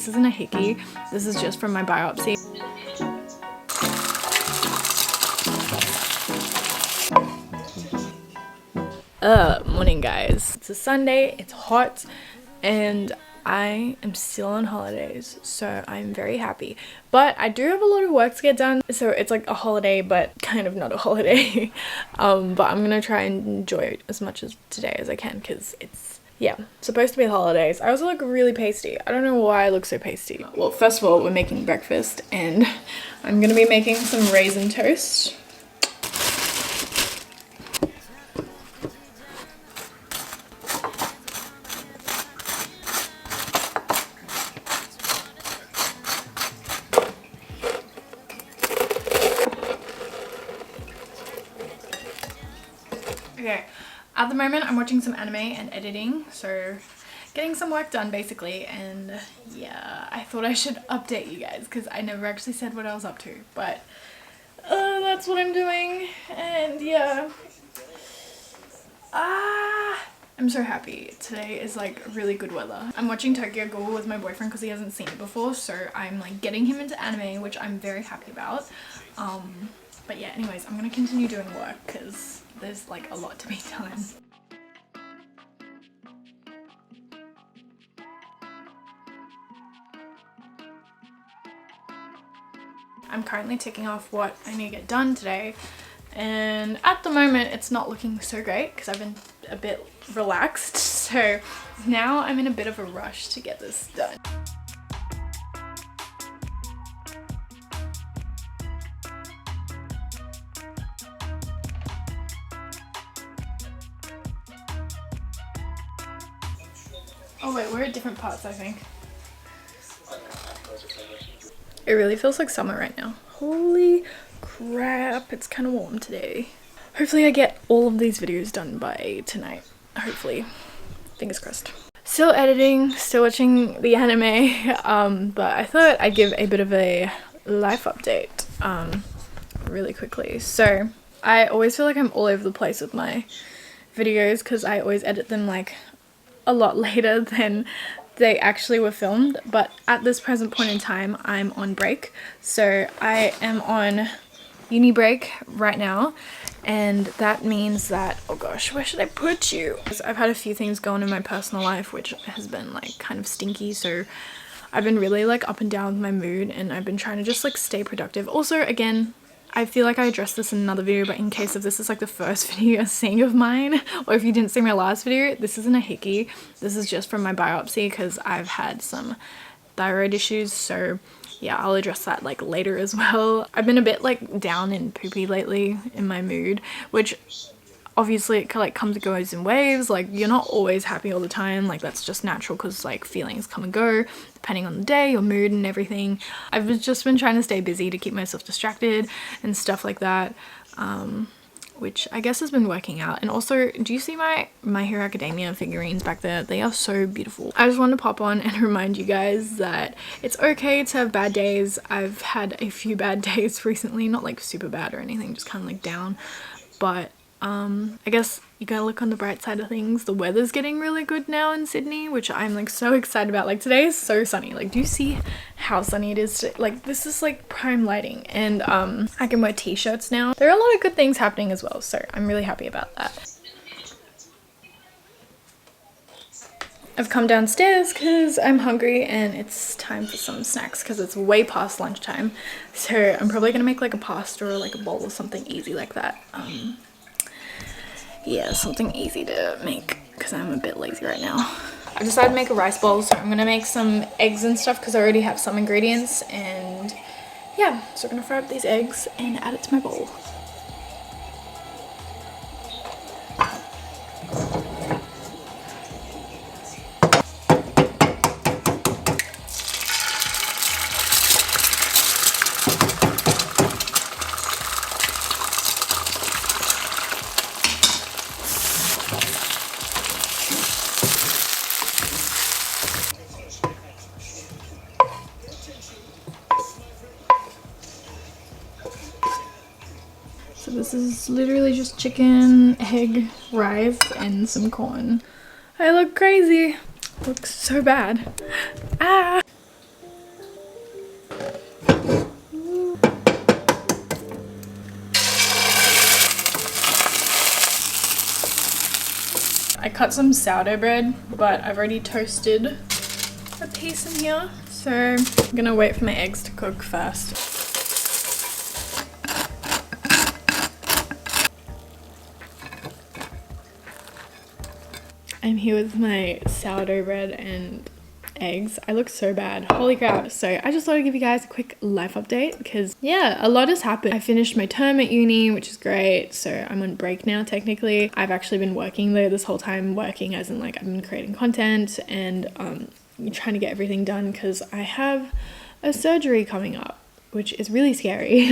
This isn't a hickey, this is just from my biopsy. Morning guys. It's a Sunday, it's hot, and I am still on holidays, so I'm very happy. But I do have a lot of work to get done, so it's like a holiday, but kind of not a holiday. But I'm gonna try and enjoy it as much as today as I can, because it's, yeah, supposed to be the holidays. I also look really pasty. I don't know why I look so pasty. Well, first of all, we're making breakfast, and I'm gonna be making some raisin toast. Okay, at the moment I'm watching some anime and editing, so getting some work done basically, and yeah, I thought I should update you guys because I never actually said what I was up to, but that's what I'm doing, and yeah. I'm so happy. Today is like really good weather. I'm watching Tokyo Ghoul with my boyfriend because he hasn't seen it before, so I'm like getting him into anime, which I'm very happy about. But yeah, anyways, I'm gonna continue doing work because there's like a lot to be done. I'm currently ticking off what I need to get done today, and at the moment it's not looking so great because I've been a bit relaxed, so now I'm in a bit of a rush to get this done. Oh wait, we're at different parts, I think. It really feels like summer right now. Holy crap, it's kind of warm today. Hopefully I get all of these videos done by tonight. Hopefully. Fingers crossed. Still editing, still watching the anime, but I thought I'd give a bit of a life update really quickly. So I always feel like I'm all over the place with my videos because I always edit them like a lot later than they actually were filmed, but at this present point in time I'm on break, so I am on uni break right now, and that means that, oh gosh, where should I put you? I've had a few things going in my personal life which has been like kind of stinky, so I've been really like up and down with my mood, and I've been trying to just like stay productive. Also, again, I feel like I addressed this in another video, but in case if this is like the first video you're seeing of mine, or if you didn't see my last video, this isn't a hickey. This is just from my biopsy because I've had some thyroid issues, so yeah, I'll address that like later as well. I've been a bit like down and poopy lately in my mood, which obviously it like comes and goes in waves. Like, you're not always happy all the time, like that's just natural because like feelings come and go depending on the day, your mood and everything. I've just been trying to stay busy to keep myself distracted and stuff like that, which I guess has been working out. And also, do you see my Hero Academia figurines back there? They are so beautiful. I just wanted to pop on and remind you guys that it's okay to have bad days. I've had a few bad days recently, not like super bad or anything, just kind of like down, but I guess you gotta look on the bright side of things. The weather's getting really good now in Sydney, which I'm like so excited about. Like, today is so sunny. Like, do you see how sunny it is today? Like, this is like prime lighting, and I can wear t-shirts now. There are a lot of good things happening as well, so I'm really happy about that. I've come downstairs because I'm hungry and it's time for some snacks because it's way past lunchtime, so I'm probably gonna make like a pasta or like a bowl or something easy like that. Yeah, something easy to make because I'm a bit lazy right now. I decided to make a rice bowl, so I'm gonna make some eggs and stuff because I already have some ingredients, and yeah, so I'm gonna fry up these eggs and add it to my bowl. So this is literally just chicken, egg, rice, and some corn. I look crazy. Looks so bad. Ah! cut some sourdough bread, but I've already toasted a piece in here. So I'm gonna wait for my eggs to cook first. I'm here with my sourdough bread and eggs. I look so bad, holy crap. So I just thought I'd give you guys a quick life update because yeah, a lot has happened. I finished my term at uni, which is great, so I'm on break now technically. I've actually been working though this whole time, working as in like I've been creating content and trying to get everything done because I have a surgery coming up, which is really scary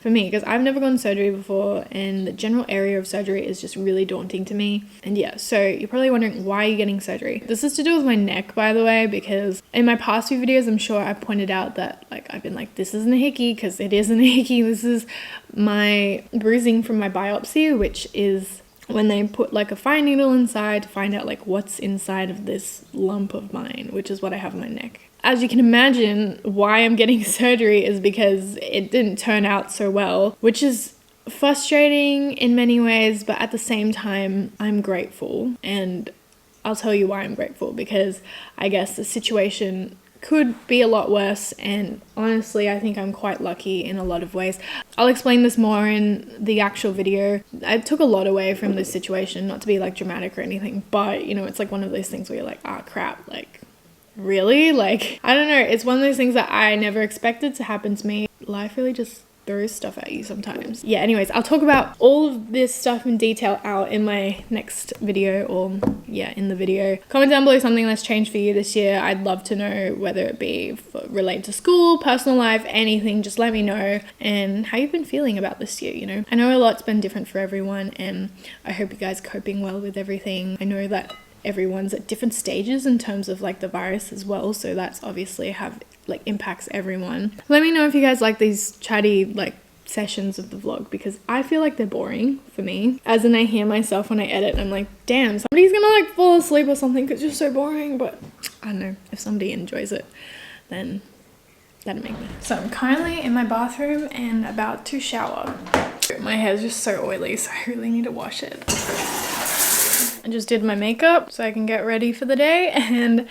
for me because I've never gone to surgery before and the general area of surgery is just really daunting to me. And yeah, so you're probably wondering why you're getting surgery. This is to do with my neck, by the way, because in my past few videos, I'm sure I pointed out that like I've been like, this isn't a hickey because it isn't a hickey. This is my bruising from my biopsy, which is when they put like a fine needle inside to find out like what's inside of this lump of mine, which is what I have in my neck. As you can imagine, why I'm getting surgery is because it didn't turn out so well, which is frustrating in many ways, but at the same time, I'm grateful. And I'll tell you why I'm grateful, because I guess the situation could be a lot worse, and honestly I think I'm quite lucky in a lot of ways. I'll explain this more in the actual video. I took a lot away from this situation, not to be like dramatic or anything, but you know, it's like one of those things where you're like, ah, crap, like really? Like, I don't know, it's one of those things that I never expected to happen to me. Life really just throws stuff at you sometimes. Yeah, anyways, I'll talk about all of this stuff in detail out in my next video, or yeah, in the video. Comment down below something that's changed for you this year. I'd love to know, whether it be related to school, personal life, anything, just let me know, and how you've been feeling about this year, you know. I know a lot's been different for everyone, and I hope you guys are coping well with everything. I know that everyone's at different stages in terms of like the virus as well, so that's obviously like impacts everyone. Let me know if you guys like these chatty like sessions of the vlog, because I feel like they're boring for me, as in I hear myself when I edit and I'm like, damn, somebody's gonna like fall asleep or something because you're so boring. But I don't know, if somebody enjoys it, then that'd make me. So I'm currently in my bathroom and about to shower. My hair's just so oily, so I really need to wash it. I just did my makeup so I can get ready for the day, and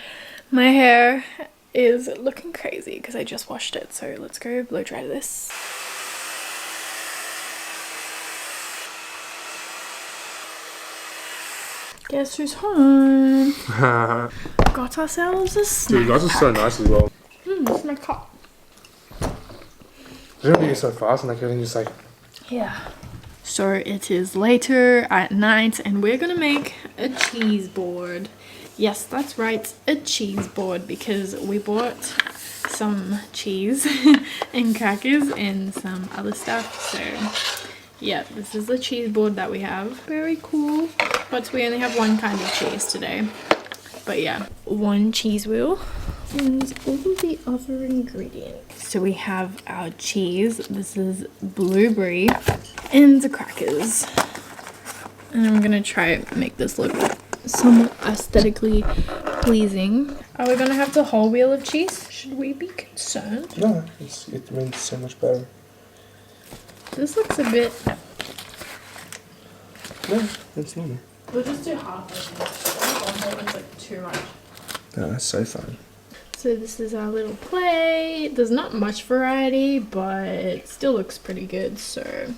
my hair is looking crazy because I just washed it. So let's go blow dry this. Guess who's home? Got ourselves a snack. Dude, yours is so nice as well. It's my cup. I don't think it's so fast, and like everything just like. Yeah. So it is later at night and we're gonna make a cheese board. Yes, that's right, a cheese board, because we bought some cheese and crackers and some other stuff. So yeah, this is the cheese board that we have. Very cool. But we only have one kind of cheese today. But yeah, one cheese wheel and all of the other ingredients. So we have our cheese. This is blueberry and the crackers. And I'm gonna try to make this look somewhat aesthetically pleasing. Are we gonna have the whole wheel of cheese? Should we be concerned? No, it makes so much better. This looks a bit... No, it's normal. We'll just do half of it. One whole is like too much. No, that's so fun. So this is our little plate. There's not much variety, but it still looks pretty good. So I'm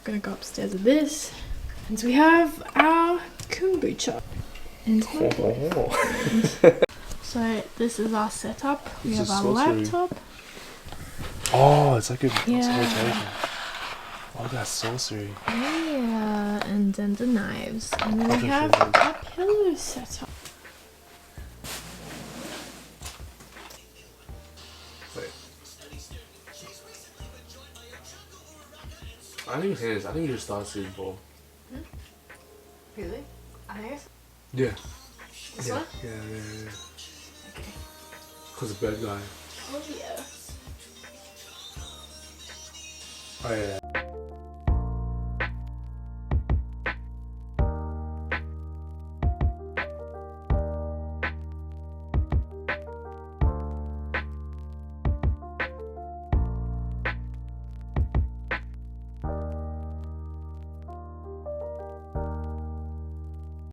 gonna go upstairs with this. And so we have our kombucha. And so this is our setup. We have our laptop. Oh, it's like a Yeah. Oh, that's sorcery. Yeah, and then the knives. And then we have our pillow setup. Wait. I think it is. I think you just started seeing ball. Really? I think it's Yeah. this Yeah. one? Yeah. Okay. Because the bad guy. Oh yeah. Oh yeah.